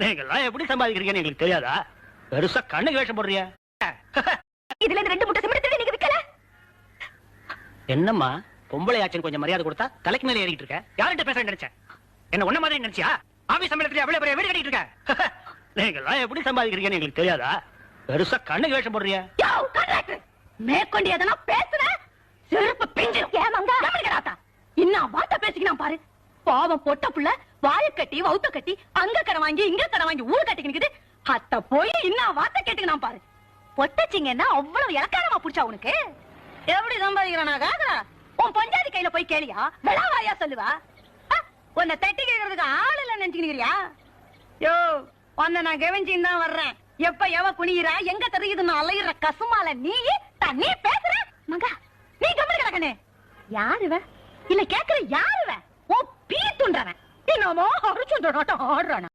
நீங்க எல்லாம் எப்படி சம்பாதிக்கிறீங்கன்னு எங்களுக்கு தெரியாதா? பெருசா கண்ணுக்கு வேஷம் போடுறியா? இதுல இருந்து 2 மூட்டை சிமெண்ட் நீங்க விக்கல. என்னம்மா பொம்பளை ஆச்சுன்னு கொஞ்சம் மரியாதை கொடுத்தா தலைக்கு மேல ஏறிட்டு இருக்க? யார்கிட்ட பேசுறேன்னு நினைச்சேன்? என்ன ஒண்ணு மாதிரி நினைச்சியா? ஆபீஸ் சம்பளத்துல அவ்வளவு பெரிய வீடு கட்டிட்டு இருக்க. நீங்க எல்லாம் எப்படி சம்பாதிக்கிறீங்கன்னு எங்களுக்கு தெரியாதா? பெருசா கண்ணுக்கு வேஷம் போடுறியா? மேற்கொண்டு எதனா பேசுற செருப்பு பிஞ்சு. ஏமாங்க கவனிக்கறாத்தா. இன்னும் வார்த்தை பேசிக்கினா பாரு. பாவம் பொட்ட புள்ள வாய கட்டி வவுத்த கட்டி அங்க கடை வாங்கி இங்க கடை வாங்கி ஊரு கட்டிக்கு நிக்குது. அத்த போய் இன்னும் வார்த்தை கேட்டுக்கினா பாரு. பொட்டச்சிங்கன்னா அவ்வளவு இலக்காரமா புடிச்சா உனக்கு? எப்படி சம்பாதிக்கிறானாக்கா? உன் பஞ்சாதி கையில போய் கேளியா? விளாவாயா சொல்லுவா? உன்னை தட்டி கேட்கறதுக்கு ஆள் இல்ல நினைச்சுக்கிறியா? யோ உன்னை நான் கவனிச்சுன்னு தான் வர்றேன். எப்ப எவ குனியிற எங்க தெரியுதுன்னு அலையிற கசுமால நீ தண்ணி பேசுற மகா. நீ கவனிக்கிற கண்ணு யாருவ இல்ல கேக்குற யாருவ? ஓ பீ துண்டவன் என்னமோ அரிச்சு ஆடுறான.